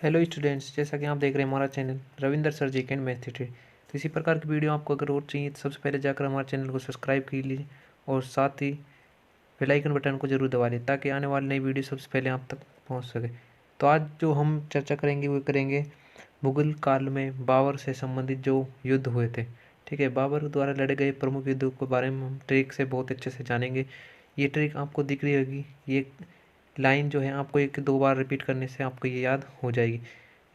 Hello students, जैसा कि आप देख रहे हैं हमारा channel Ravinder sir ji and math theory. तो इसी प्रकार की वीडियो आपको अगर और चाहिए तो सबसे पहले जाकर हमारे चैनल को सब्सक्राइब कर लीजिए और साथ ही बेल आइकन बटन को जरूर दबा लें ताकि आने वाली नई वीडियो सबसे पहले आप तक पहुंच सके। तो आज जो हम चर्चा करेंगे वो करेंगे मुगल काल में बाबर से संबंधित जो युद्ध हुए थे। ठीक है, बाबर द्वारा लड़े गए प्रमुख युद्धों के बारे में हम ट्रिक से बहुत अच्छे से जानेंगे। ये ट्रिक आपको दिख रही होगी, ये लाइन जो है आपको एक दो बार रिपीट करने से आपको ये याद हो जाएगी।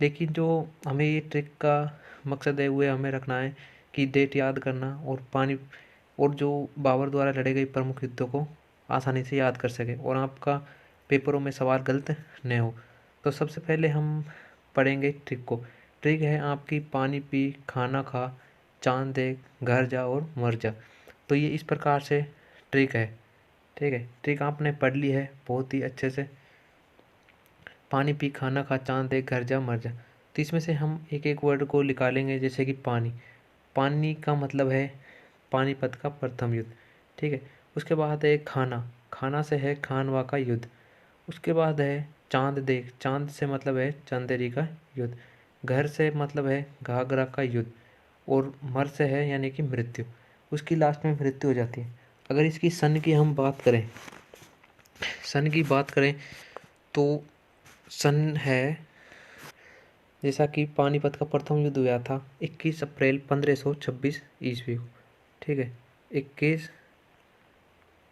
लेकिन जो हमें ये ट्रिक का मकसद है वो हमें रखना है कि डेट याद करना और पानी और जो बाबर द्वारा लड़े गए प्रमुख युद्धों को आसानी से याद कर सके और आपका पेपरों में सवाल गलत न हो। तो सबसे पहले हम पढ़ेंगे ट्रिक को। ट्रिक है आपकी पानी पी, खाना खा, चांद देख, घर जा और मर जा। तो ये इस प्रकार से ट्रिक है। ठीक है, ट्रिक आपने पढ़ ली है बहुत ही अच्छे से। पानी पी, खाना खा, चांद देख, घर जा, मर जा। तो इसमें से हम एक एक वर्ड को निकालेंगे। जैसे कि पानी, पानी का मतलब है पानीपत का प्रथम युद्ध। ठीक है, उसके बाद है खाना, खाना से है खानवा का युद्ध। उसके बाद है चांद देख, चांद से मतलब है चंदेरी का युद्ध। घर से मतलब है घाघरा का युद्ध। और मर से है यानी कि मृत्यु। उसकी लास्ट में मृत्यु हो जाती है। अगर इसकी सन की हम बात करें, सन की बात करें तो सन है, जैसा कि पानीपत का प्रथम युद्ध हुआ था 21 अप्रैल 1526 ईस्वी को। ठीक है, 21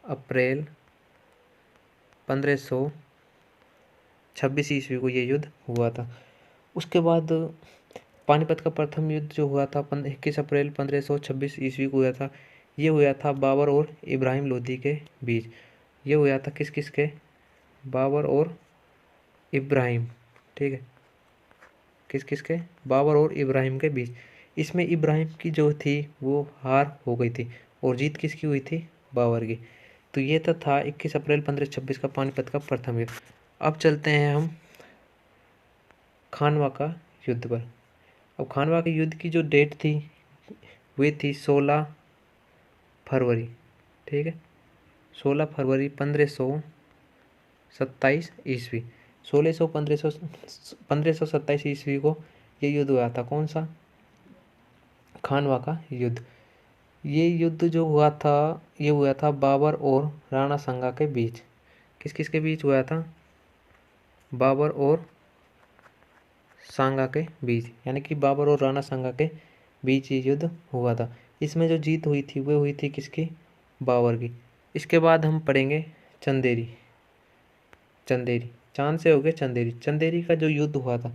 अप्रैल 1526 ईस्वी को ये युद्ध हुआ था। उसके बाद पानीपत का प्रथम युद्ध जो हुआ था 21 अप्रैल 1526 ईस्वी को हुआ था, ये हुआ था बाबर और इब्राहिम लोदी के बीच। ये हुआ था किस किस के? बाबर और इब्राहिम। ठीक है, किस किस के? बाबर और इब्राहिम के बीच। इसमें इब्राहिम की जो थी वो हार हो गई थी और जीत किसकी हुई थी? बाबर की। तो ये तो था 21 अप्रैल 1526 का पानीपत का प्रथम युद्ध। अब चलते हैं हम खानवा का युद्ध पर। अब खानवा के युद्ध की जो डेट थी वो थी 16 फरवरी। ठीक है, 16 फरवरी 1527 ईस्वी। 1527 ईस्वी को ये युद्ध हुआ था। कौन सा? खानवा का युद्ध। ये युद्ध जो हुआ था ये हुआ था बाबर और राणा सांगा के बीच। किस किस के बीच हुआ था? बाबर और सांगा के बीच, यानी कि बाबर और राणा सांगा के बीच ये युद्ध हुआ था। इसमें जो जीत हुई थी वो हुई थी किसकी? बाबर की। इसके बाद हम पढ़ेंगे चंदेरी। चंदेरी, चांद से हो गए चंदेरी। चंदेरी का जो युद्ध हुआ था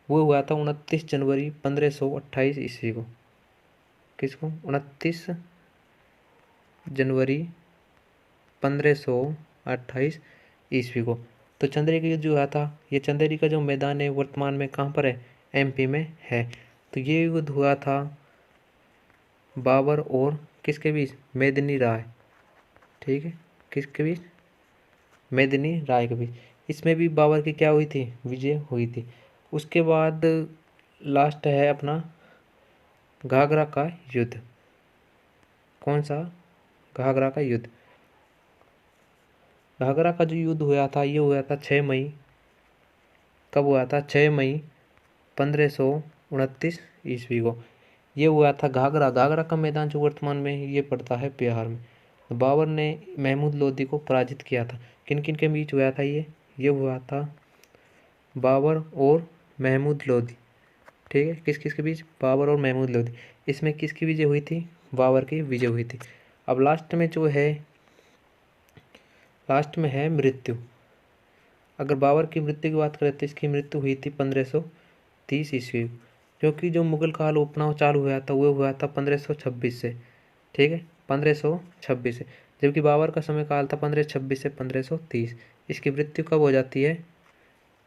वो हुआ था 29 जनवरी 1528 ईस्वी को। किसको? 29 जनवरी 1528 ईस्वी को। तो चंदेरी का युद्ध जो हुआ था, ये चंदेरी का जो मैदान है वर्तमान में कहाँ पर है? एमपी में है। तो ये युद्ध हुआ था बाबर और किसके बीच? मेदिनी राय। ठीक है, किसके बीच? मेदिनी राय के बीच। इसमें भी बाबर की क्या हुई थी? विजय हुई थी। उसके बाद लास्ट है अपना घाघरा का युद्ध। कौन सा? घाघरा का युद्ध। घाघरा का जो युद्ध हुआ था ये हुआ था 6 मई। कब हुआ था? 6 मई 1529 ईस्वी को। ये हुआ था घाघरा। घाघरा का मैदान जो वर्तमान में ये पड़ता है बिहार में। तो बाबर ने महमूद लोदी को पराजित किया था। किन किन के बीच हुआ था ये हुआ था बाबर और महमूद लोदी। ठीक है, किस किस के बीच? बाबर और महमूद लोदी। इसमें किसकी विजय हुई थी? बाबर की विजय हुई थी। अब लास्ट में जो है, लास्ट में है मृत्यु। अगर बाबर की मृत्यु की बात करें तो इसकी मृत्यु हुई थी 1530 ईस्वी, क्योंकि जो मुगल काल अपना चालू हुआ था वो हुआ था 1526 से। ठीक है, 1526 से, जबकि बाबर का समय काल था 1526 से 1530। इसकी मृत्यु कब हो जाती है?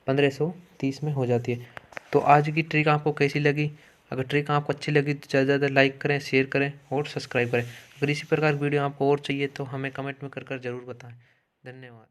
1530 में हो जाती है। तो आज की ट्रिक आपको कैसी लगी? अगर ट्रिक आपको अच्छी लगी तो ज़्यादा से ज़्यादा लाइक करें, शेयर करें और सब्सक्राइब करें। अगर इसी प्रकार की वीडियो आपको और चाहिए तो हमें कमेंट में कर ज़रूर बताएं। धन्यवाद।